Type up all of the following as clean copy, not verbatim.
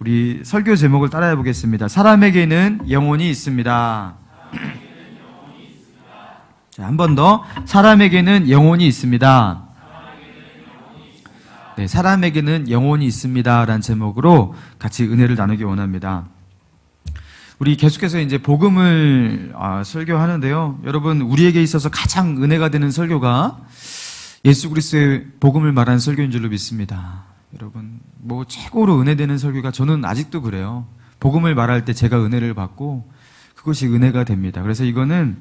우리 설교 제목을 따라해 보겠습니다. 사람에게는 영혼이 있습니다. 자, 한 번 더. 사람에게는 영혼이 있습니다. 네, 사람에게는 영혼이 있습니다. 라는 제목으로 같이 은혜를 나누기 원합니다. 우리 계속해서 이제 복음을 설교하는데요. 여러분, 우리에게 있어서 가장 은혜가 되는 설교가 예수 그리스도의 복음을 말하는 설교인 줄로 믿습니다. 여러분, 뭐 최고로 은혜되는 설교가 저는 아직도 그래요. 복음을 말할 때 제가 은혜를 받고 그것이 은혜가 됩니다. 그래서 이거는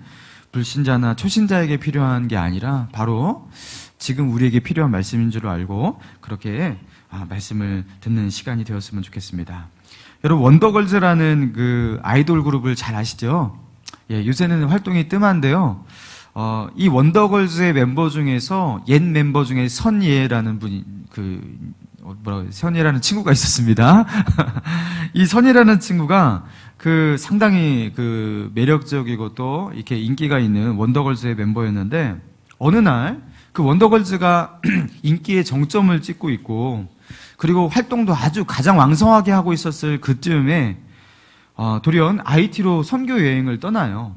불신자나 초신자에게 필요한 게 아니라 바로 지금 우리에게 필요한 말씀인 줄 알고 그렇게 말씀을 듣는 시간이 되었으면 좋겠습니다. 여러분, 원더걸즈라는 그 아이돌 그룹을 잘 아시죠? 예, 요새는 활동이 뜸한데요. 이 원더걸즈의 멤버 중에서 옛 멤버 중에 선예라는 분이 선예라는 친구가 있었습니다. 이 선예라는 친구가 상당히 매력적이고 또 이렇게 인기가 있는 원더걸즈의 멤버였는데 어느 날 그 원더걸즈가 인기의 정점을 찍고 있고 그리고 활동도 아주 가장 왕성하게 하고 있었을 그쯤에 돌연 IT로 선교 여행을 떠나요.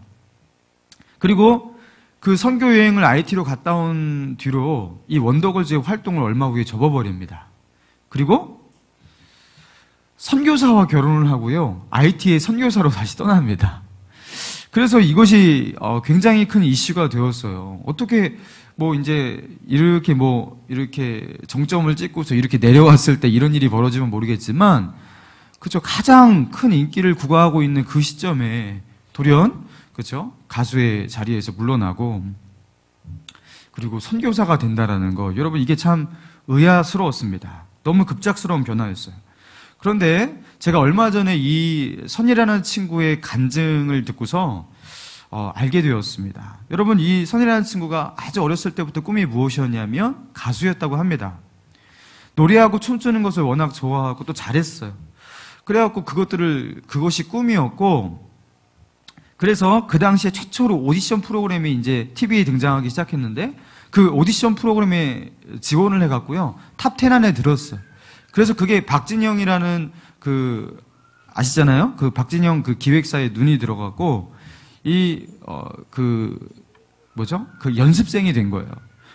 그리고 그 선교 여행을 IT로 갔다 온 뒤로 이 원더걸즈의 활동을 얼마 후에 접어버립니다. 그리고 선교사와 결혼을 하고요. IT의 선교사로 다시 떠납니다. 그래서 이것이 굉장히 큰 이슈가 되었어요. 어떻게 이렇게 정점을 찍고서 이렇게 내려왔을 때 이런 일이 벌어지면 모르겠지만, 그죠? 가장 큰 인기를 구가하고 있는 그 시점에 돌연, 그죠? 가수의 자리에서 물러나고, 그리고 선교사가 된다라는 거. 여러분, 이게 참 의아스러웠습니다. 너무 급작스러운 변화였어요. 그런데 제가 얼마 전에 이 선이라는 친구의 간증을 듣고서 알게 되었습니다. 여러분, 이 선이라는 친구가 아주 어렸을 때부터 꿈이 무엇이었냐면 가수였다고 합니다. 노래하고 춤추는 것을 워낙 좋아하고 또 잘했어요. 그래갖고 그것이 꿈이었고, 그래서 그 당시에 최초로 오디션 프로그램이 이제 TV에 등장하기 시작했는데 그 오디션 프로그램에 지원을 해갖고요. 탑 10 안에 들었어요. 그래서 그게 박진영이라는 아시잖아요? 그 박진영 기획사에 눈이 들어가고 연습생이 된 거예요.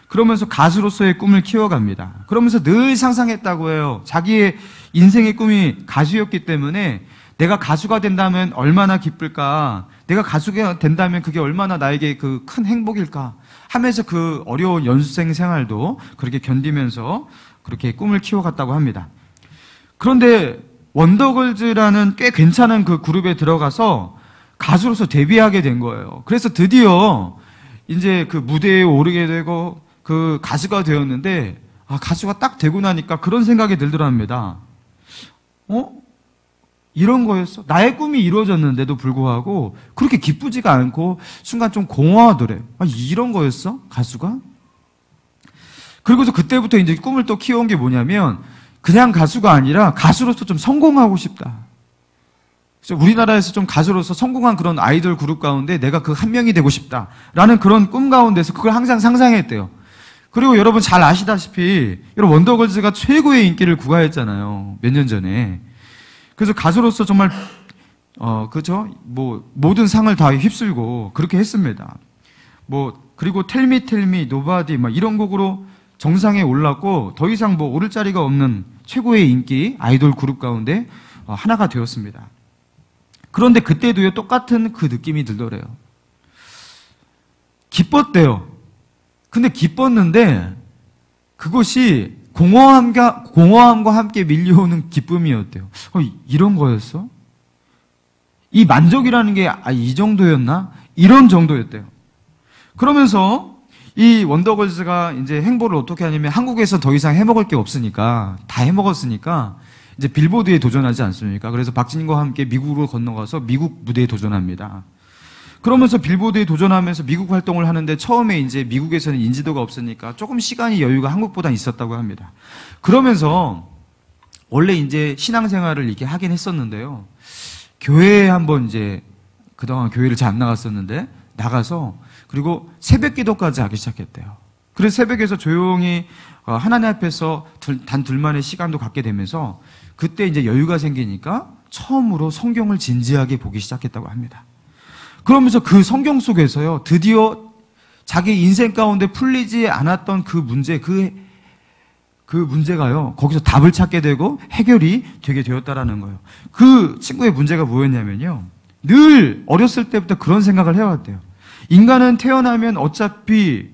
그러면서 가수로서의 꿈을 키워갑니다. 그러면서 늘 상상했다고 해요. 자기의 인생의 꿈이 가수였기 때문에 내가 가수가 된다면 얼마나 기쁠까? 내가 가수가 된다면 그게 얼마나 나에게 큰 행복일까? 하면서 그 어려운 연습생 생활도 그렇게 견디면서 그렇게 꿈을 키워갔다고 합니다. 그런데 원더걸즈라는 꽤 괜찮은 그 그룹에 들어가서 가수로서 데뷔하게 된 거예요. 그래서 드디어 이제 그 무대에 오르게 되고 그 가수가 되었는데 가수가 딱 되고 나니까 그런 생각이 들더랍니다. 이런 거였어? 나의 꿈이 이루어졌는데도 불구하고 그렇게 기쁘지가 않고 순간 좀 공허하더래. 이런 거였어? 가수가? 그리고서 그때부터 이제 꿈을 또 키워온 게 뭐냐면 그냥 가수가 아니라 가수로서 좀 성공하고 싶다. 그래서 우리나라에서 좀 가수로서 성공한 그런 아이돌 그룹 가운데 내가 그 한 명이 되고 싶다라는 그런 꿈 가운데서 그걸 항상 상상했대요. 그리고 여러분 잘 아시다시피 여러분 원더걸즈가 최고의 인기를 구가했잖아요. 몇 년 전에. 그래서 가수로서 정말 모든 상을 다 휩쓸고 그렇게 했습니다. 그리고 Tell Me Nobody 이런 곡으로 정상에 올랐고 더 이상 오를 자리가 없는 최고의 인기 아이돌 그룹 가운데 하나가 되었습니다. 그런데 그때도요, 똑같은 그 느낌이 들더래요. 기뻤대요. 근데 기뻤는데 그것이 공허함과 함께 밀려오는 기쁨이었대요. 이런 거였어? 이 만족이라는 게 이 정도였나? 이런 정도였대요. 그러면서 이 원더걸즈가 이제 행보를 어떻게 하냐면 한국에서 더 이상 해먹을 게 없으니까 다 해먹었으니까 이제 빌보드에 도전하지 않습니까? 그래서 박진과 함께 미국으로 건너가서 미국 무대에 도전합니다. 그러면서 빌보드에 도전하면서 미국 활동을 하는데 처음에 이제 미국에서는 인지도가 없으니까 조금 시간이 여유가 한국보다 있었다고 합니다. 그러면서 원래 이제 신앙생활을 이렇게 하긴 했었는데요. 교회에 한번 이제 그동안 교회를 잘 안 나갔었는데 나가서 그리고 새벽 기도까지 하기 시작했대요. 그래서 새벽에서 조용히 하나님 앞에서 단 둘만의 시간도 갖게 되면서 그때 이제 여유가 생기니까 처음으로 성경을 진지하게 보기 시작했다고 합니다. 그러면서 그 성경 속에서요, 드디어 자기 인생 가운데 풀리지 않았던 그 문제, 그 문제가요, 거기서 답을 찾게 되고 해결이 되게 되었다라는 거예요. 그 친구의 문제가 뭐였냐면요, 늘 어렸을 때부터 그런 생각을 해왔대요. 인간은 태어나면 어차피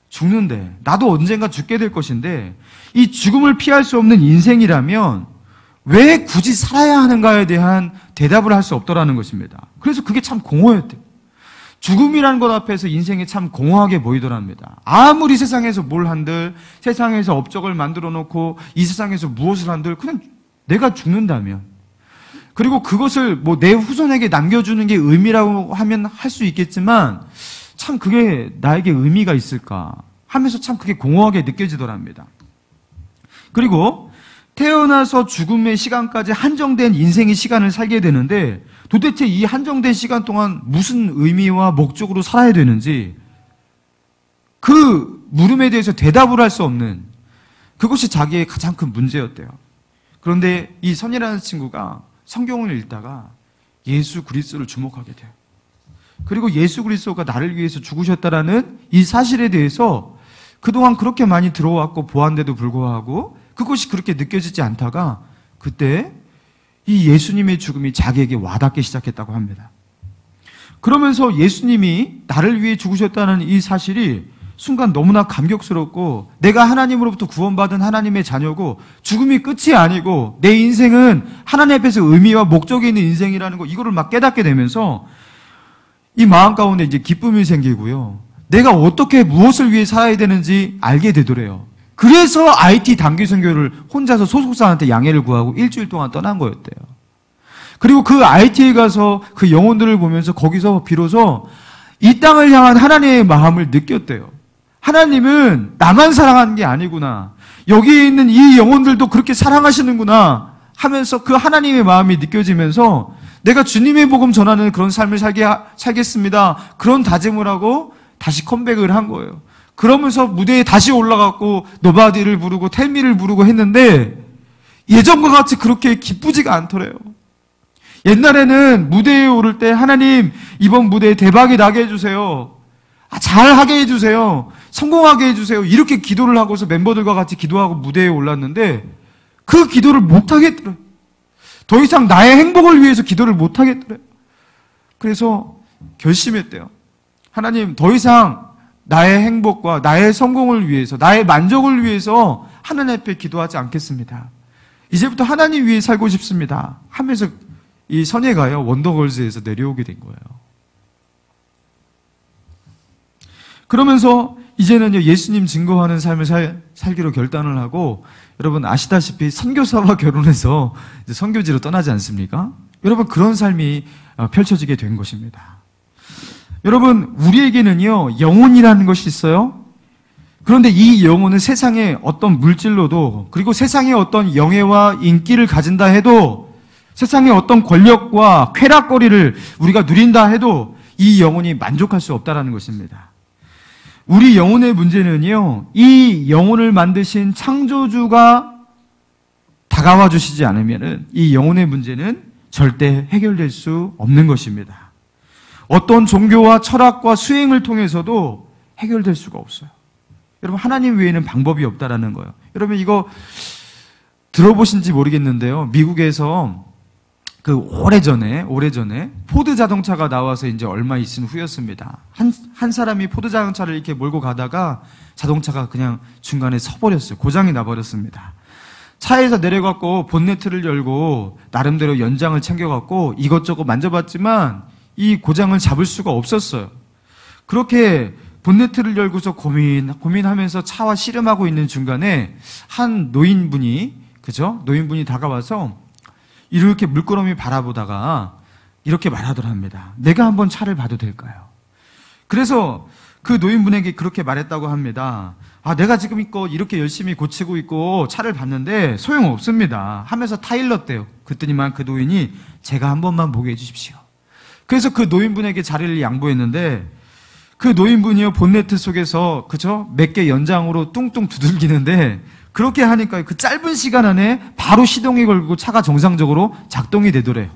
죽는데, 나도 언젠가 죽게 될 것인데, 이 죽음을 피할 수 없는 인생이라면 왜 굳이 살아야 하는가에 대한 대답을 할 수 없더라는 것입니다. 그래서 그게 참 공허했대요. 죽음이라는 것 앞에서 인생이 참 공허하게 보이더랍니다. 아무리 세상에서 뭘 한들, 세상에서 업적을 만들어 놓고 이 세상에서 무엇을 한들 그냥 내가 죽는다면, 그리고 그것을 뭐 내 후손에게 남겨주는 게 의미라고 하면 할 수 있겠지만 참 그게 나에게 의미가 있을까 하면서 참 그게 공허하게 느껴지더랍니다. 그리고 태어나서 죽음의 시간까지 한정된 인생의 시간을 살게 되는데, 도대체 이 한정된 시간 동안 무슨 의미와 목적으로 살아야 되는지 그 물음에 대해서 대답을 할 수 없는, 그것이 자기의 가장 큰 문제였대요. 그런데 이 선이라는 친구가 성경을 읽다가 예수 그리스도를 주목하게 돼요. 그리고 예수 그리스도가 나를 위해서 죽으셨다라는 이 사실에 대해서 그동안 그렇게 많이 들어왔고 보았는데도 불구하고 그것이 그렇게 느껴지지 않다가 그때 이 예수님의 죽음이 자기에게 와닿기 시작했다고 합니다. 그러면서 예수님이 나를 위해 죽으셨다는 이 사실이 순간 너무나 감격스럽고, 내가 하나님으로부터 구원받은 하나님의 자녀고 죽음이 끝이 아니고 내 인생은 하나님 앞에서 의미와 목적이 있는 인생이라는 거, 이거를 막 깨닫게 되면서 이 마음 가운데 이제 기쁨이 생기고요, 내가 어떻게 무엇을 위해 살아야 되는지 알게 되더래요. 그래서 IT 단기 선교를 혼자서 소속사한테 양해를 구하고 일주일 동안 떠난 거였대요. 그리고 그 IT에 가서 그 영혼들을 보면서 거기서 비로소 이 땅을 향한 하나님의 마음을 느꼈대요. 하나님은 나만 사랑하는 게 아니구나, 여기 있는 이 영혼들도 그렇게 사랑하시는구나 하면서 그 하나님의 마음이 느껴지면서 내가 주님의 복음 전하는 그런 삶을 살겠습니다, 그런 다짐을 하고 다시 컴백을 한 거예요. 그러면서 무대에 다시 올라갔고 노바디를 부르고 텔미를 부르고 했는데 예전과 같이 그렇게 기쁘지가 않더래요. 옛날에는 무대에 오를 때 하나님 이번 무대에 대박이 나게 해주세요, 잘하게 해주세요, 성공하게 해주세요, 이렇게 기도를 하고서 멤버들과 같이 기도하고 무대에 올랐는데 그 기도를 못하겠더래요. 더 이상 나의 행복을 위해서 기도를 못하겠더래요. 그래서 결심했대요. 하나님, 더 이상 나의 행복과 나의 성공을 위해서, 나의 만족을 위해서 하나님 앞에 기도하지 않겠습니다. 이제부터 하나님 위해 살고 싶습니다 하면서 이 선예가요, 원더걸스에서 내려오게 된 거예요. 그러면서 이제는요, 예수님 증거하는 삶을 살기로 결단을 하고, 여러분 아시다시피 선교사와 결혼해서 이제 선교지로 떠나지 않습니까? 여러분 그런 삶이 펼쳐지게 된 것입니다. 여러분, 우리에게는요, 영혼이라는 것이 있어요. 그런데 이 영혼은 세상의 어떤 물질로도, 그리고 세상의 어떤 영예와 인기를 가진다 해도, 세상의 어떤 권력과 쾌락거리를 우리가 누린다 해도 이 영혼이 만족할 수 없다는 것입니다. 우리 영혼의 문제는요, 이 영혼을 만드신 창조주가 다가와 주시지 않으면은 이 영혼의 문제는 절대 해결될 수 없는 것입니다. 어떤 종교와 철학과 수행을 통해서도 해결될 수가 없어요. 여러분, 하나님 외에는 방법이 없다라는 거예요. 여러분, 이거 들어보신지 모르겠는데요, 미국에서 그 오래전에 포드 자동차가 나와서 이제 얼마 있은 후였습니다. 한 사람이 포드 자동차를 이렇게 몰고 가다가 자동차가 그냥 중간에 서버렸어요. 고장이 나버렸습니다. 차에서 내려갖고 본네트를 열고 나름대로 연장을 챙겨갖고 이것저것 만져봤지만 이 고장을 잡을 수가 없었어요. 그렇게 본네트를 열고서 고민하면서 차와 씨름하고 있는 중간에 한 노인분이 다가와서 이렇게 물끄러미 바라보다가 이렇게 말하더랍니다. 내가 한번 차를 봐도 될까요? 그래서 그 노인분에게 그렇게 말했다고 합니다. 내가 지금 이렇게 열심히 고치고 있고 차를 봤는데 소용없습니다 하면서 타일렀대요. 그랬더니만 그 노인이 제가 한 번만 보게 해주십시오. 그래서 그 노인분에게 자리를 양보했는데 그 노인분이요, 본네트 속에서 몇 개 연장으로 뚱뚱 두들기는데 그렇게 하니까 그 짧은 시간 안에 바로 시동이 걸고 차가 정상적으로 작동이 되더래요.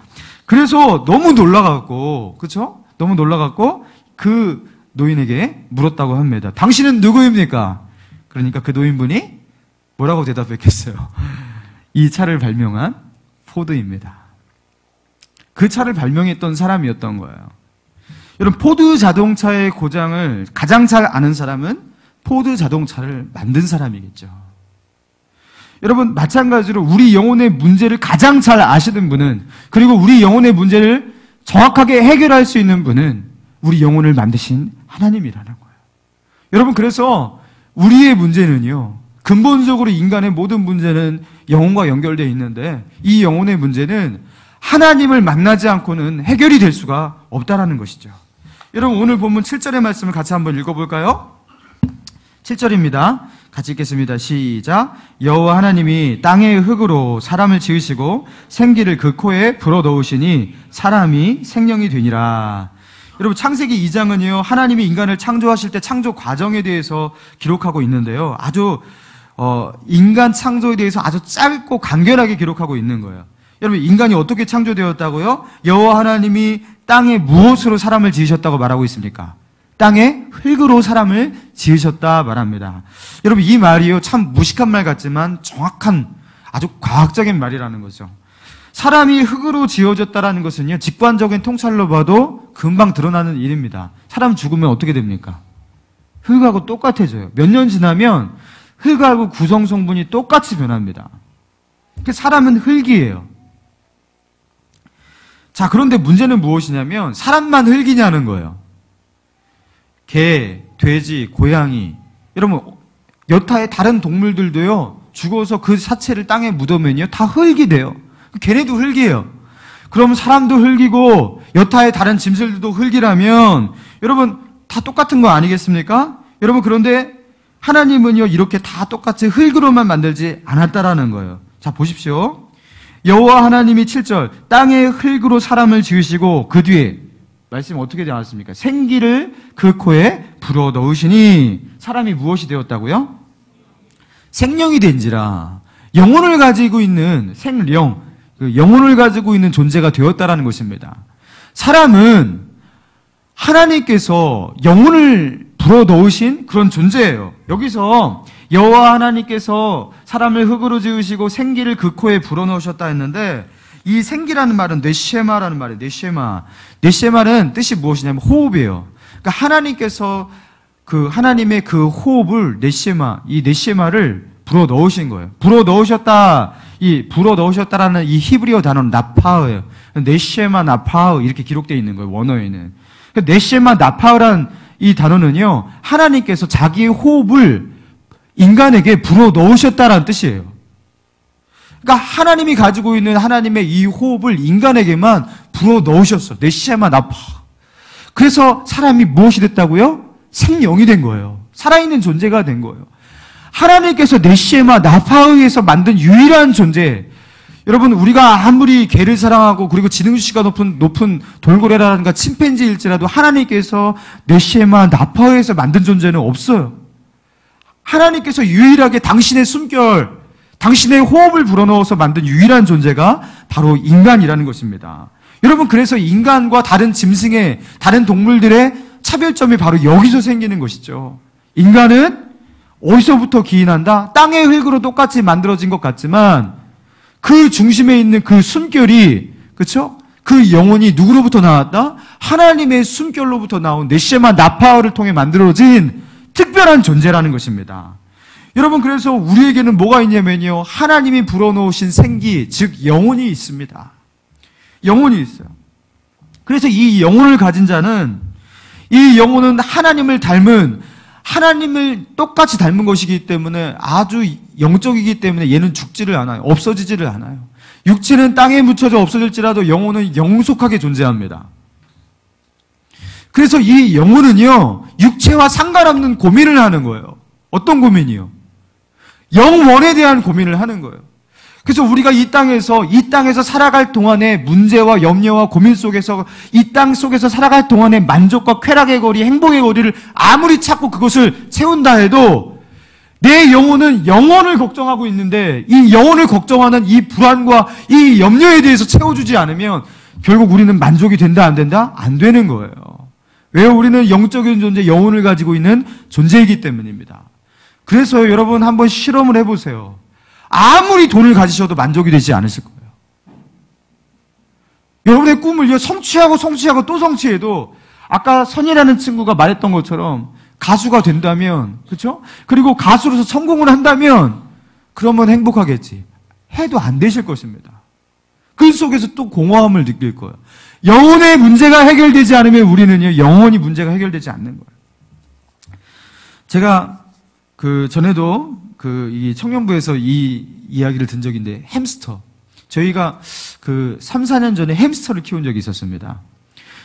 그래서 너무 놀라갖고, 그쵸? 너무 놀라갖고 그 노인에게 물었다고 합니다. 당신은 누구입니까? 그러니까 그 노인분이 뭐라고 대답했겠어요? 이 차를 발명한 포드입니다. 그 차를 발명했던 사람이었던 거예요. 여러분, 포드 자동차의 고장을 가장 잘 아는 사람은 포드 자동차를 만든 사람이겠죠. 여러분, 마찬가지로 우리 영혼의 문제를 가장 잘 아시는 분은, 그리고 우리 영혼의 문제를 정확하게 해결할 수 있는 분은 우리 영혼을 만드신 하나님이라는 거예요. 여러분, 그래서 우리의 문제는요, 근본적으로 인간의 모든 문제는 영혼과 연결되어 있는데, 이 영혼의 문제는 하나님을 만나지 않고는 해결이 될 수가 없다라는 것이죠. 여러분, 오늘 본문 7절의 말씀을 같이 한번 읽어볼까요? 7절입니다. 같이 읽겠습니다. 시작. 여호와 하나님이 땅의 흙으로 사람을 지으시고 생기를 그 코에 불어넣으시니 사람이 생명이 되니라. 여러분, 창세기 2장은요, 하나님이 인간을 창조하실 때 창조 과정에 대해서 기록하고 있는데요, 아주 인간 창조에 대해서 아주 짧고 간결하게 기록하고 있는 거예요. 여러분, 인간이 어떻게 창조되었다고요? 여호와 하나님이 땅에 무엇으로 사람을 지으셨다고 말하고 있습니까? 땅에 흙으로 사람을 지으셨다 말합니다. 여러분, 이 말이요, 참 무식한 말 같지만 정확한 아주 과학적인 말이라는 거죠. 사람이 흙으로 지어졌다라는 것은요, 직관적인 통찰로 봐도 금방 드러나는 일입니다. 사람 죽으면 어떻게 됩니까? 흙하고 똑같아져요. 몇 년 지나면 흙하고 구성 성분이 똑같이 변합니다. 사람은 흙이에요. 자, 그런데 문제는 무엇이냐면 사람만 흙이냐는 거예요. 개, 돼지, 고양이, 여러분, 여타의 다른 동물들도요, 죽어서 그 사체를 땅에 묻으면요, 다 흙이 돼요. 걔네도 흙이에요. 그럼 사람도 흙이고 여타의 다른 짐승들도 흙이라면 여러분, 다 똑같은 거 아니겠습니까? 여러분, 그런데 하나님은요, 이렇게 다 똑같이 흙으로만 만들지 않았다라는 거예요. 자, 보십시오. 여호와 하나님이 7절, 땅의 흙으로 사람을 지으시고 그 뒤에 말씀이 어떻게 나왔습니까? 생기를 그 코에 불어넣으시니 사람이 무엇이 되었다고요? 생명이 된지라. 영혼을 가지고 있는 생령, 그 영혼을 가지고 있는 존재가 되었다라는 것입니다. 사람은 하나님께서 영혼을 불어넣으신 그런 존재예요. 여기서 여호와 하나님께서 사람을 흙으로 지으시고 생기를 그 코에 불어넣으셨다 했는데, 이 생기라는 말은 네쉐마라는 말이에요. 네쉐마. 네쉐마는 뜻이 무엇이냐면 호흡이에요. 그러니까 하나님께서 하나님의 그 호흡을 이 네쉐마를 불어넣으신 거예요. 불어넣으셨다. 이 불어넣으셨다라는 이 히브리어 단어는 나파흐예요. 네쉐마 나파흐 이렇게 기록되어 있는 거예요. 원어에는. 네쉐마 나파흐란 이 단어는요, 하나님께서 자기의 호흡을 인간에게 불어넣으셨다라는 뜻이에요. 그러니까 하나님이 가지고 있는 하나님의 이 호흡을 인간에게만 불어넣으셨어. 네쉐마 나파흐. 그래서 사람이 무엇이 됐다고요? 생명이 된 거예요. 살아있는 존재가 된 거예요. 하나님께서 네쉐마 나파흐에서 만든 유일한 존재. 여러분, 우리가 아무리 개를 사랑하고 그리고 지능주시가 높은 돌고래라든가 침팬지일지라도 하나님께서 네쉐마 나파흐에서 만든 존재는 없어요. 하나님께서 유일하게 당신의 숨결, 당신의 호흡을 불어넣어서 만든 유일한 존재가 바로 인간이라는 것입니다. 여러분, 그래서 인간과 다른 짐승의, 다른 동물들의 차별점이 바로 여기서 생기는 것이죠. 인간은 어디서부터 기인한다? 땅의 흙으로 똑같이 만들어진 것 같지만 그 중심에 있는 그 숨결이, 그렇죠? 그 영혼이 누구로부터 나왔다? 하나님의 숨결로부터 나온 네쉐마 나파흐를 통해 만들어진 특별한 존재라는 것입니다. 여러분, 그래서 우리에게는 뭐가 있냐면요, 하나님이 불어넣으신 생기, 즉 영혼이 있습니다. 영혼이 있어요. 그래서 이 영혼을 가진 자는, 이 영혼은 하나님을 똑같이 닮은 것이기 때문에 아주 영적이기 때문에 얘는 죽지를 않아요. 없어지지를 않아요. 육체는 땅에 묻혀져 없어질지라도 영혼은 영속하게 존재합니다. 그래서 이 영혼은요, 육체와 상관없는 고민을 하는 거예요. 어떤 고민이요? 영원에 대한 고민을 하는 거예요. 그래서 우리가 이 땅에서 살아갈 동안의 문제와 염려와 고민 속에서, 이 땅 속에서 살아갈 동안의 만족과 쾌락의 거리, 행복의 거리를 아무리 찾고 그것을 채운다 해도 내 영혼은 영혼을 걱정하고 있는데 이 영혼을 걱정하는 이 불안과 이 염려에 대해서 채워주지 않으면 결국 우리는 만족이 된다 안 된다? 안 되는 거예요. 왜요? 우리는 영적인 존재, 영혼을 가지고 있는 존재이기 때문입니다. 그래서 여러분 한번 실험을 해보세요. 아무리 돈을 가지셔도 만족이 되지 않으실 거예요. 여러분의 꿈을 성취하고 또 성취해도 아까 선이라는 친구가 말했던 것처럼 가수가 된다면, 그렇죠? 그리고 가수로서 성공을 한다면 그러면 행복하겠지. 해도 안 되실 것입니다. 그 속에서 또 공허함을 느낄 거예요. 영혼의 문제가 해결되지 않으면 우리는요, 영원히 문제가 해결되지 않는 거예요. 제가 전에도 이 청년부에서 이 이야기를 든 적이 있는데, 햄스터. 저희가 3, 4년 전에 햄스터를 키운 적이 있었습니다.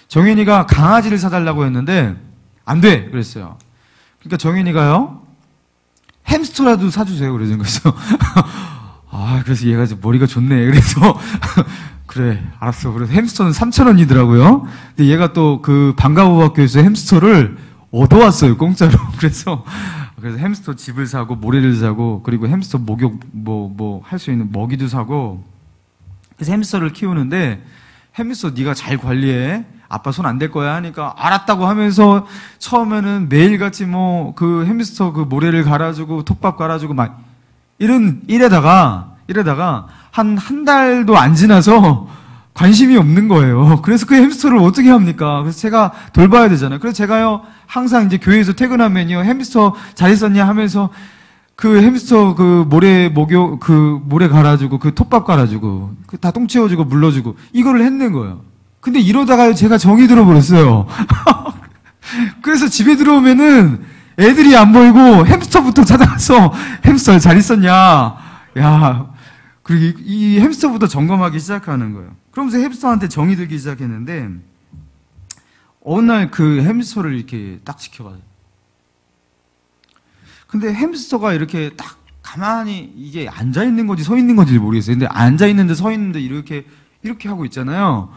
정현이가 강아지를 사달라고 했는데, 안 돼! 그랬어요. 그러니까 정현이가요, 햄스터라도 사주세요. 그러는 거죠. 그래서 얘가 머리가 좋네. 그래서, 그래, 알았어. 그래서 햄스터는 3,000원이더라고요. 근데 얘가 또 방과후학교에서 햄스터를 얻어왔어요. 공짜로. 그래서 햄스터 집을 사고, 모래를 사고, 그리고 햄스터 목욕, 할 수 있는 먹이도 사고, 그래서 햄스터를 키우는데, 햄스터 네가 잘 관리해. 아빠 손 안 댈 거야 하니까 알았다고 하면서 처음에는 매일같이 햄스터 모래를 갈아주고 톱밥 갈아주고 막 이래다가 한 달도 안 지나서 관심이 없는 거예요. 그래서 그 햄스터를 어떻게 합니까? 그래서 제가 돌봐야 되잖아요. 그래서 제가요 항상 이제 교회에서 퇴근하면요 햄스터 잘 있었냐 하면서 햄스터 모래 목욕 모래 갈아주고 톱밥 갈아주고 다 똥 치워주고 물러주고 이거를 했는 거예요. 근데 이러다가요, 제가 정이 들어버렸어요. 그래서 집에 들어오면은 애들이 안 보이고 햄스터부터 찾아가서 햄스터 잘 있었냐. 야, 그리고 이 햄스터부터 점검하기 시작하는 거예요. 그러면서 햄스터한테 정이 들기 시작했는데, 어느 날 햄스터를 이렇게 딱 지켜봐요. 근데 햄스터가 이렇게 딱 가만히 이게 앉아있는 건지 서 있는 건지 모르겠어요. 근데 앉아있는데 서 있는데 이렇게 하고 있잖아요.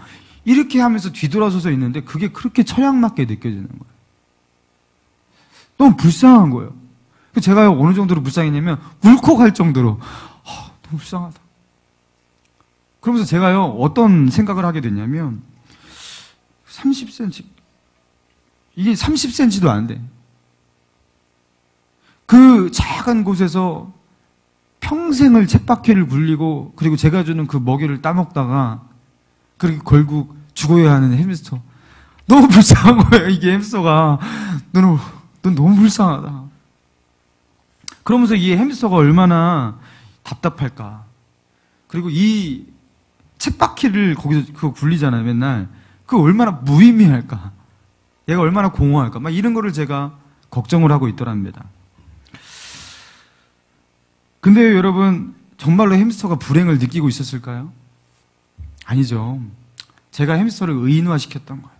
이렇게 하면서 뒤돌아서서 있는데 그게 그렇게 처량맞게 느껴지는 거예요. 너무 불쌍한 거예요. 제가 어느 정도로 불쌍했냐면 울컥할 정도로 너무 불쌍하다. 그러면서 제가요 어떤 생각을 하게 됐냐면 30cm 이게 30cm도 안 돼. 그 작은 곳에서 평생을 쳇바퀴를 굴리고 그리고 제가 주는 그 먹이를 따먹다가 그리고 결국 죽어야 하는 햄스터. 너무 불쌍한 거예요, 이게 햄스터가. 넌 너무 불쌍하다. 그러면서 이 햄스터가 얼마나 답답할까. 그리고 이 쳇바퀴를 거기서 그거 굴리잖아요, 맨날. 그거 얼마나 무의미할까. 얘가 얼마나 공허할까. 막 이런 거를 제가 걱정을 하고 있더랍니다. 근데 여러분, 정말로 햄스터가 불행을 느끼고 있었을까요? 아니죠. 제가 햄스터를 의인화시켰던 거예요.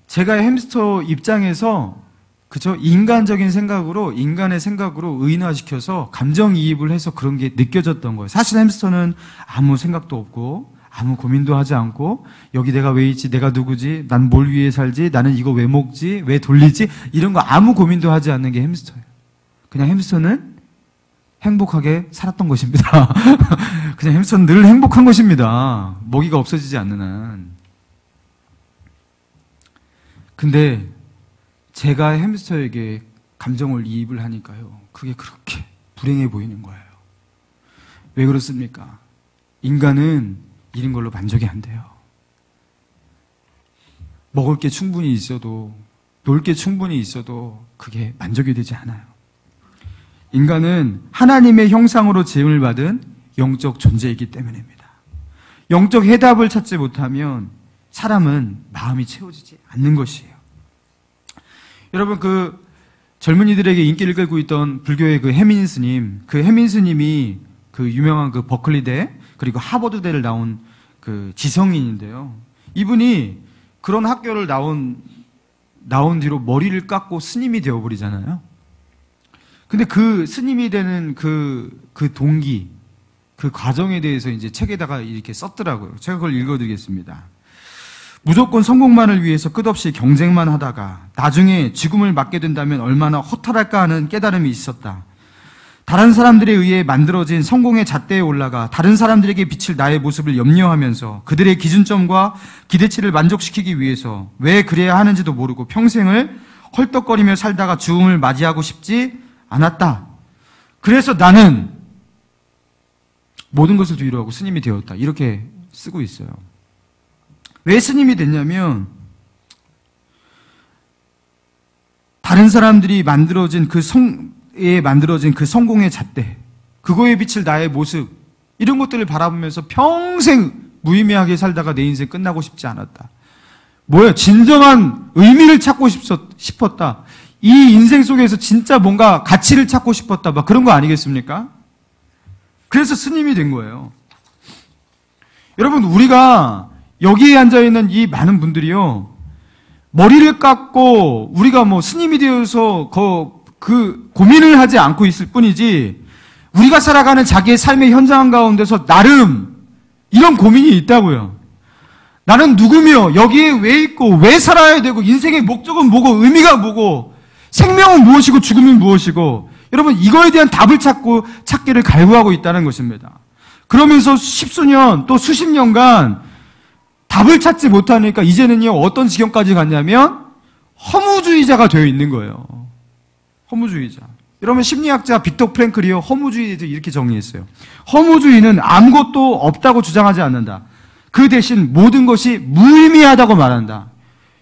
제가 햄스터 입장에서 그죠? 인간적인 생각으로 인간의 생각으로 의인화시켜서 감정이입을 해서 그런 게 느껴졌던 거예요. 사실 햄스터는 아무 생각도 없고 아무 고민도 하지 않고 여기 내가 왜 있지? 내가 누구지? 난 뭘 위해 살지? 나는 이거 왜 먹지? 왜 돌리지? 이런 거 아무 고민도 하지 않는 게 햄스터예요. 그냥 햄스터는 행복하게 살았던 것입니다. 그냥 햄스터는 늘 행복한 것입니다. 먹이가 없어지지 않는 한. 근데 제가 햄스터에게 감정을 이입을 하니까요. 그게 그렇게 불행해 보이는 거예요. 왜 그렇습니까? 인간은 이런 걸로 만족이 안 돼요. 먹을 게 충분히 있어도, 놀 게 충분히 있어도 그게 만족이 되지 않아요. 인간은 하나님의 형상으로 지음을 받은 영적 존재이기 때문입니다. 영적 해답을 찾지 못하면 사람은 마음이 채워지지 않는 것이에요. 여러분, 젊은이들에게 인기를 끌고 있던 불교의 해민 스님, 해민 스님이 유명한 버클리대, 그리고 하버드대를 나온 지성인인데요. 이분이 그런 학교를 나온 뒤로 머리를 깎고 스님이 되어버리잖아요. 근데 스님이 되는 동기, 그 과정에 대해서 이제 책에다가 이렇게 썼더라고요. 제가 그걸 읽어드리겠습니다. 무조건 성공만을 위해서 끝없이 경쟁만 하다가 나중에 죽음을 맞게 된다면 얼마나 허탈할까 하는 깨달음이 있었다. 다른 사람들에 의해 만들어진 성공의 잣대에 올라가 다른 사람들에게 비칠 나의 모습을 염려하면서 그들의 기준점과 기대치를 만족시키기 위해서 왜 그래야 하는지도 모르고 평생을 헐떡거리며 살다가 죽음을 맞이하고 싶지 않았다. 그래서 나는 모든 것을 뒤로 하고 스님이 되었다. 이렇게 쓰고 있어요. 왜 스님이 됐냐면 다른 사람들이 만들어진 그 성공의 잣대, 그거에 비칠 나의 모습, 이런 것들을 바라보면서 평생 무의미하게 살다가 내 인생 끝나고 싶지 않았다. 뭐야? 진정한 의미를 찾고 싶었다. 이 인생 속에서 진짜 뭔가 가치를 찾고 싶었다. 막 그런 거 아니겠습니까? 그래서 스님이 된 거예요. 여러분, 우리가 여기에 앉아있는 이 많은 분들이요, 머리를 깎고 우리가 뭐 스님이 되어서 그 고민을 하지 않고 있을 뿐이지, 우리가 살아가는 자기의 삶의 현장 가운데서 나름 이런 고민이 있다고요. 나는 누구며 여기에 왜 있고 왜 살아야 되고 인생의 목적은 뭐고 의미가 뭐고 생명은 무엇이고 죽음은 무엇이고, 여러분 이거에 대한 답을 찾기를 갈구하고 있다는 것입니다. 그러면서 십수년 또 수십 년간 답을 찾지 못하니까 이제는요 어떤 지경까지 갔냐면 허무주의자가 되어 있는 거예요. 허무주의자. 여러분 심리학자 빅터 프랭클이요 허무주의에 대해서 이렇게 정리했어요. 허무주의는 아무것도 없다고 주장하지 않는다. 그 대신 모든 것이 무의미하다고 말한다.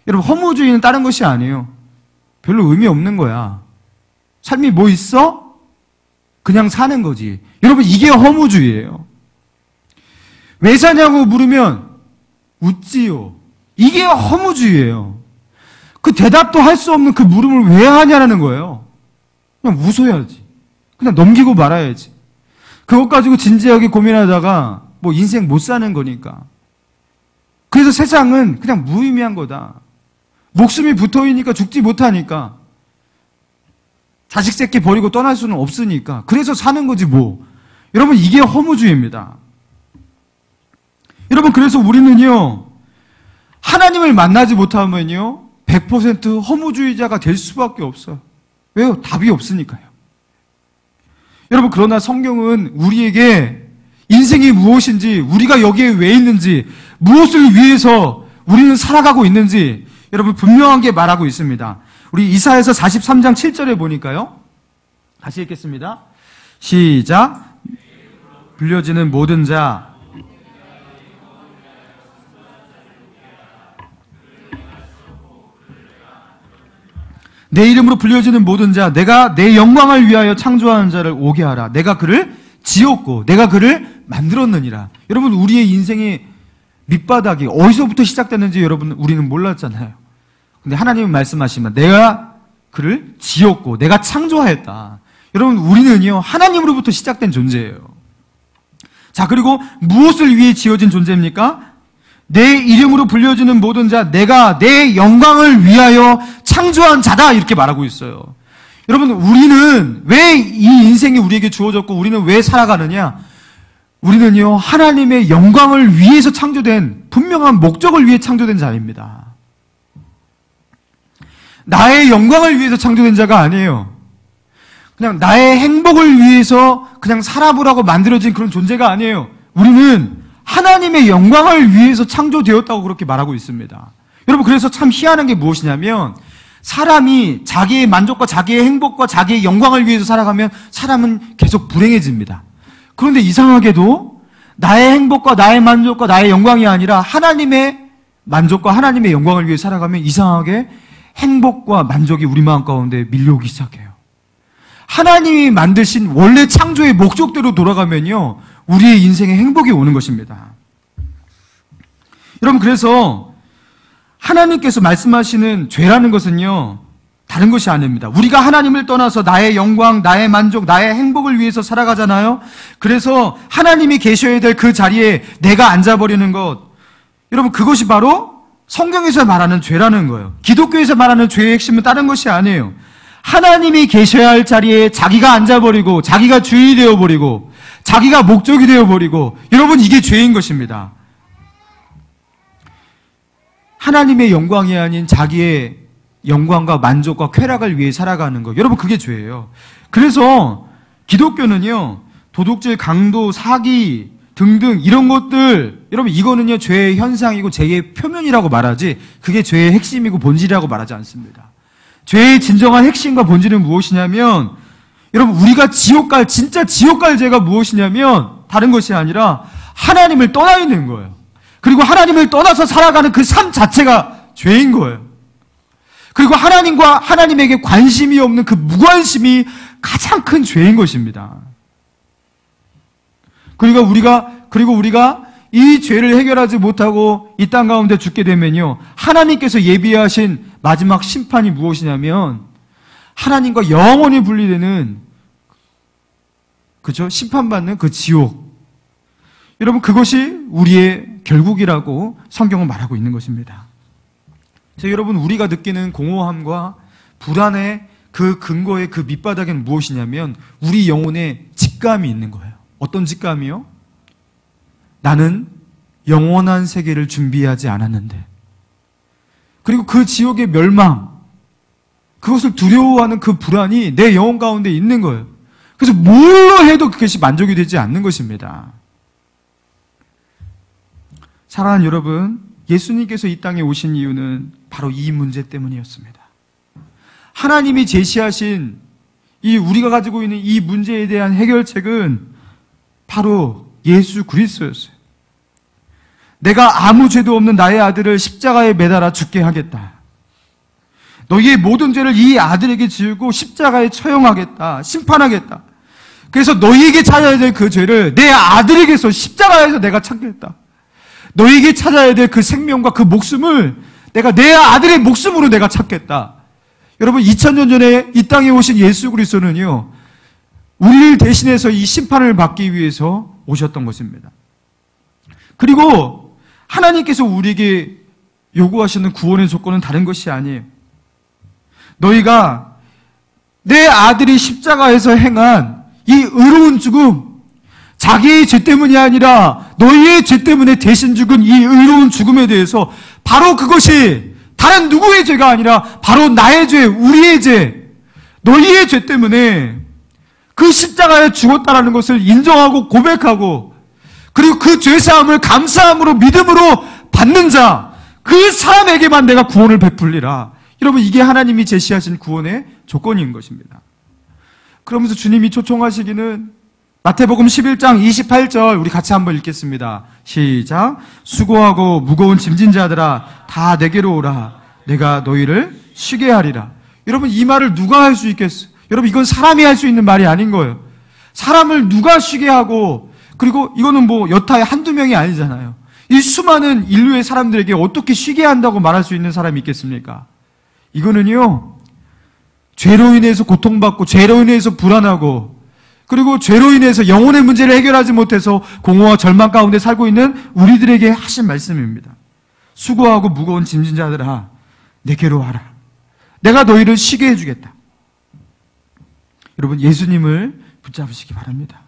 여러분 허무주의는 다른 것이 아니에요. 별로 의미 없는 거야. 삶이 뭐 있어? 그냥 사는 거지. 여러분 이게 허무주의예요. 왜 사냐고 물으면 웃지요. 이게 허무주의예요. 그 대답도 할 수 없는 그 물음을 왜 하냐는 거예요. 그냥 웃어야지. 그냥 넘기고 말아야지. 그것 가지고 진지하게 고민하다가 뭐 인생 못 사는 거니까. 그래서 세상은 그냥 무의미한 거다. 목숨이 붙어있으니까 죽지 못하니까. 자식 새끼 버리고 떠날 수는 없으니까. 그래서 사는 거지 뭐. 여러분 이게 허무주의입니다. 여러분 그래서 우리는요 하나님을 만나지 못하면요 100% 허무주의자가 될 수밖에 없어요. 왜요? 답이 없으니까요. 여러분 그러나 성경은 우리에게 인생이 무엇인지, 우리가 여기에 왜 있는지, 무엇을 위해서 우리는 살아가고 있는지 여러분 분명하게 말하고 있습니다. 우리 이사야서 43장 7절에 보니까요. 다시 읽겠습니다. 시작. 불려지는 모든 자 내 이름으로 불려지는 모든 자, 내가 내 영광을 위하여 창조하는 자를 오게 하라. 내가 그를 지었고 내가 그를 만들었느니라. 여러분 우리의 인생의 밑바닥이 어디서부터 시작됐는지 여러분 우리는 몰랐잖아요. 근데 하나님은 말씀하시면 내가 그를 지었고 내가 창조하였다. 여러분 우리는요 하나님으로부터 시작된 존재예요. 자, 그리고 무엇을 위해 지어진 존재입니까? 내 이름으로 불려지는 모든 자, 내가 내 영광을 위하여 창조한 자다, 이렇게 말하고 있어요. 여러분 우리는 왜 이 인생이 우리에게 주어졌고 우리는 왜 살아가느냐? 우리는요 하나님의 영광을 위해서 창조된, 분명한 목적을 위해 창조된 자입니다. 나의 영광을 위해서 창조된 자가 아니에요. 그냥 나의 행복을 위해서 그냥 살아보라고 만들어진 그런 존재가 아니에요. 우리는 하나님의 영광을 위해서 창조되었다고 그렇게 말하고 있습니다. 여러분 그래서 참 희한한 게 무엇이냐면, 사람이 자기의 만족과 자기의 행복과 자기의 영광을 위해서 살아가면 사람은 계속 불행해집니다. 그런데 이상하게도 나의 행복과 나의 만족과 나의 영광이 아니라 하나님의 만족과 하나님의 영광을 위해 살아가면 이상하게 행복과 만족이 우리 마음 가운데 밀려오기 시작해요. 하나님이 만드신 원래 창조의 목적대로 돌아가면요 우리의 인생에 행복이 오는 것입니다. 여러분 그래서 하나님께서 말씀하시는 죄라는 것은요 다른 것이 아닙니다. 우리가 하나님을 떠나서 나의 영광, 나의 만족, 나의 행복을 위해서 살아가잖아요. 그래서 하나님이 계셔야 될 그 자리에 내가 앉아버리는 것, 여러분 그것이 바로 성경에서 말하는 죄라는 거예요. 기독교에서 말하는 죄의 핵심은 다른 것이 아니에요. 하나님이 계셔야 할 자리에 자기가 앉아버리고 자기가 주인이 되어버리고 자기가 목적이 되어버리고, 여러분 이게 죄인 것입니다. 하나님의 영광이 아닌 자기의 영광과 만족과 쾌락을 위해 살아가는 것, 여러분 그게 죄예요. 그래서 기독교는요, 도둑질, 강도, 사기 등등 이런 것들, 여러분 이거는요 죄의 현상이고 죄의 표면이라고 말하지 그게 죄의 핵심이고 본질이라고 말하지 않습니다. 죄의 진정한 핵심과 본질은 무엇이냐면, 여러분 우리가 진짜 지옥 갈 죄가 무엇이냐면 다른 것이 아니라 하나님을 떠나 있는 거예요. 그리고 하나님을 떠나서 살아가는 그 삶 자체가 죄인 거예요. 그리고 하나님과 하나님에게 관심이 없는 그 무관심이 가장 큰 죄인 것입니다. 그리고 우리가 이 죄를 해결하지 못하고 이 땅 가운데 죽게 되면요, 하나님께서 예비하신 마지막 심판이 무엇이냐면 하나님과 영원히 분리되는, 그죠? 심판받는 그 지옥. 여러분 그것이 우리의 결국이라고 성경은 말하고 있는 것입니다. 여러분 우리가 느끼는 공허함과 불안의 그 근거의 그 밑바닥에는 무엇이냐면 우리 영혼에 직감이 있는 거예요. 어떤 직감이요? 나는 영원한 세계를 준비하지 않았는데, 그리고 그 지옥의 멸망, 그것을 두려워하는 그 불안이 내 영혼 가운데 있는 거예요. 그래서 뭘로 해도 그것이 만족이 되지 않는 것입니다. 사랑하는 여러분, 예수님께서 이 땅에 오신 이유는 바로 이 문제 때문이었습니다. 하나님이 제시하신 이 우리가 가지고 있는 이 문제에 대한 해결책은 바로 예수 그리스도였어요. 내가 아무 죄도 없는 나의 아들을 십자가에 매달아 죽게 하겠다. 너희의 모든 죄를 이 아들에게 지우고 십자가에 처형하겠다. 심판하겠다. 그래서 너희에게 찾아야 될 그 죄를 내 아들에게서 십자가에서 내가 찾겠다. 너희에게 찾아야 될 그 생명과 그 목숨을 내가 내 아들의 목숨으로 내가 찾겠다. 여러분 2000년 전에 이 땅에 오신 예수 그리스도는요, 우리를 대신해서 이 심판을 받기 위해서 오셨던 것입니다. 그리고 하나님께서 우리에게 요구하시는 구원의 조건은 다른 것이 아니에요. 너희가 내 아들이 십자가에서 행한 이 의로운 죽음, 자기의 죄 때문이 아니라 너희의 죄 때문에 대신 죽은 이 의로운 죽음에 대해서 바로 그것이 다른 누구의 죄가 아니라 바로 나의 죄, 우리의 죄, 너희의 죄 때문에 그 십자가에 죽었다라는 것을 인정하고 고백하고, 그리고 그 죄사함을 감사함으로 믿음으로 받는 자, 그 사람에게만 내가 구원을 베풀리라. 여러분 이게 하나님이 제시하신 구원의 조건인 것입니다. 그러면서 주님이 초청하시기는 마태복음 11장 28절 우리 같이 한번 읽겠습니다. 시작. 수고하고 무거운 짐진 자들아 다 내게로 오라. 내가 너희를 쉬게 하리라. 여러분 이 말을 누가 할 수 있겠어요? 여러분 이건 사람이 할 수 있는 말이 아닌 거예요. 사람을 누가 쉬게 하고, 그리고 이거는 뭐 여타의 한두 명이 아니잖아요. 이 수많은 인류의 사람들에게 어떻게 쉬게 한다고 말할 수 있는 사람이 있겠습니까? 이거는요, 죄로 인해서 고통받고 죄로 인해서 불안하고, 그리고 죄로 인해서 영혼의 문제를 해결하지 못해서 공허와 절망 가운데 살고 있는 우리들에게 하신 말씀입니다. 수고하고 무거운 짐진 자들아 내게로 와라. 내가 너희를 쉬게 해주겠다. 여러분 예수님을 붙잡으시기 바랍니다.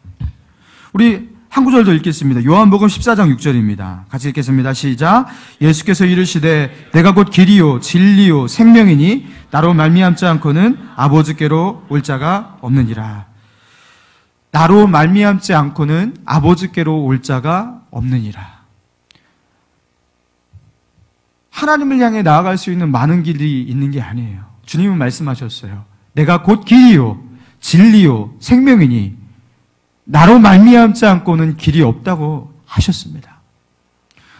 우리 한 구절 더 읽겠습니다. 요한복음 14장 6절입니다. 같이 읽겠습니다. 시작. 예수께서 이르시되 내가 곧 길이요 진리요 생명이니 나로 말미암지 않고는 아버지께로 올 자가 없느니라. 나로 말미암지 않고는 아버지께로 올 자가 없느니라. 하나님을 향해 나아갈 수 있는 많은 길이 있는 게 아니에요. 주님은 말씀하셨어요. 내가 곧 길이요 진리요 생명이니 나로 말미암지 않고는 길이 없다고 하셨습니다.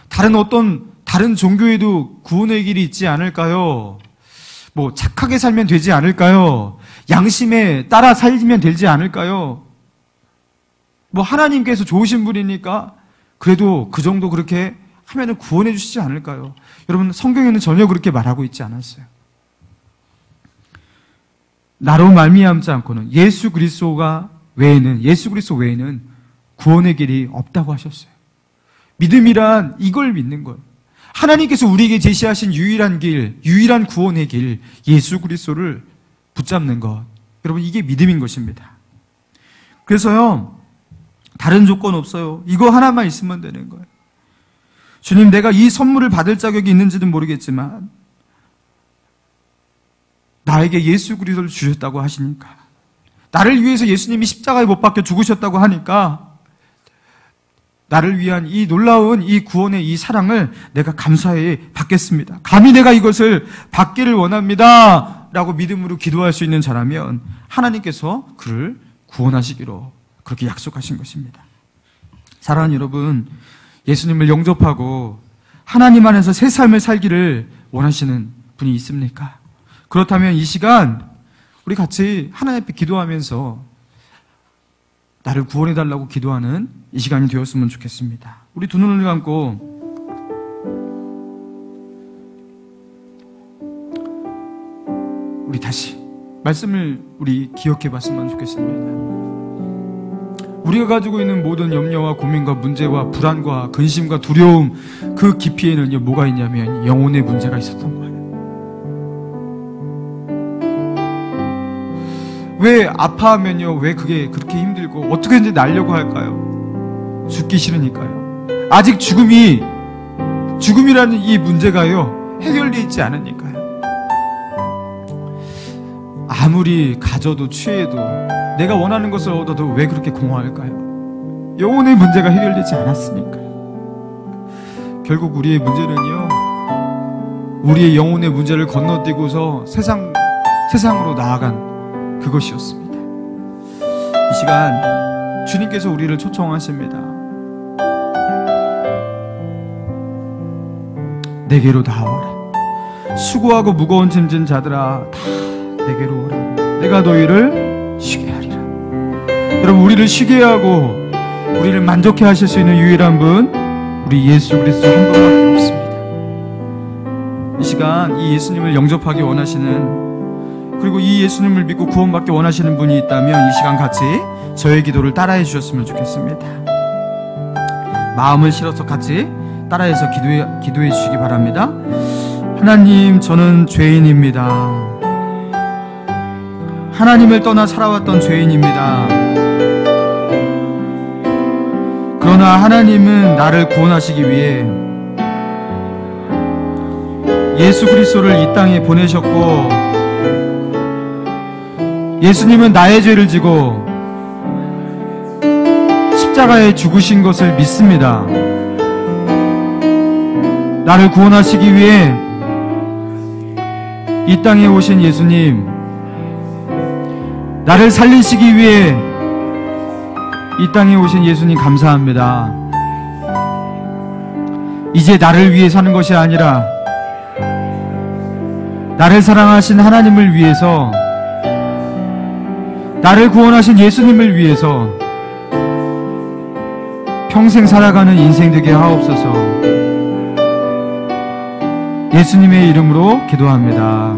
다른 종교에도 구원의 길이 있지 않을까요? 뭐 착하게 살면 되지 않을까요? 양심에 따라 살면 되지 않을까요? 뭐 하나님께서 좋으신 분이니까 그래도 그 정도 그렇게 하면은 구원해 주시지 않을까요? 여러분 성경에는 전혀 그렇게 말하고 있지 않았어요. 나로 말미암지 않고는 예수 그리스도 외에는 구원의 길이 없다고 하셨어요. 믿음이란 이걸 믿는 거예요. 하나님께서 우리에게 제시하신 유일한 길, 유일한 구원의 길, 예수 그리스도를 붙잡는 것. 여러분 이게 믿음인 것입니다. 그래서요, 다른 조건 없어요. 이거 하나만 있으면 되는 거예요. 주님, 내가 이 선물을 받을 자격이 있는지는 모르겠지만 나에게 예수 그리스도를 주셨다고 하시니까 나를 위해서 예수님이 십자가에 못 박혀 죽으셨다고 하니까 나를 위한 이 놀라운 이 구원의 이 사랑을 내가 감사히 받겠습니다. 감히 내가 이것을 받기를 원합니다. 라고 믿음으로 기도할 수 있는 자라면 하나님께서 그를 구원하시기로 그렇게 약속하신 것입니다. 사랑하는 여러분, 예수님을 영접하고 하나님 안에서 새 삶을 살기를 원하시는 분이 있습니까? 그렇다면 이 시간 우리 같이 하나님 앞에 기도하면서 나를 구원해달라고 기도하는 이 시간이 되었으면 좋겠습니다. 우리 두 눈을 감고 우리 다시 말씀을 우리 기억해 봤으면 좋겠습니다. 우리가 가지고 있는 모든 염려와 고민과 문제와 불안과 근심과 두려움, 그 깊이에는요 뭐가 있냐면 영혼의 문제가 있었던 거예요. 왜 아파하면요 왜 그게 그렇게 힘들고 어떻게든지 날려고 할까요? 죽기 싫으니까요. 아직 죽음이라는 이 문제가요 해결되어 있지 않으니까요. 아무리 가져도 취해도 내가 원하는 것을 얻어도 왜 그렇게 공허할까요? 영혼의 문제가 해결되지 않았으니까요. 결국 우리의 문제는요 우리의 영혼의 문제를 건너뛰고서 세상으로 나아간 그것이었습니다. 이 시간 주님께서 우리를 초청하십니다. 내게로 나와라. 수고하고 무거운 짐진 자들아 다 내게로 오라. 내가 너희를 쉬게 하리라. 여러분, 우리를 쉬게 하고 우리를 만족해 하실 수 있는 유일한 분 우리 예수 그리스도 한 분밖에 없습니다. 이 시간 이 예수님을 영접하기 원하시는, 그리고 이 예수님을 믿고 구원받기 원하시는 분이 있다면 이 시간 같이 저의 기도를 따라해 주셨으면 좋겠습니다. 마음을 실어서 같이 따라해서 기도해 주시기 바랍니다. 하나님, 저는 죄인입니다. 하나님을 떠나 살아왔던 죄인입니다. 그러나 하나님은 나를 구원하시기 위해 예수 그리스도를 이 땅에 보내셨고, 예수님은 나의 죄를 지고 십자가에 죽으신 것을 믿습니다. 나를 구원하시기 위해 이 땅에 오신 예수님, 나를 살리시기 위해 이 땅에 오신 예수님 감사합니다. 이제 나를 위해 사는 것이 아니라 나를 사랑하신 하나님을 위해서, 나를 구원하신 예수님을 위해서 평생 살아가는 인생 되게 하옵소서. 예수님의 이름으로 기도합니다.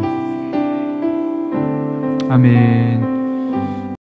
아멘.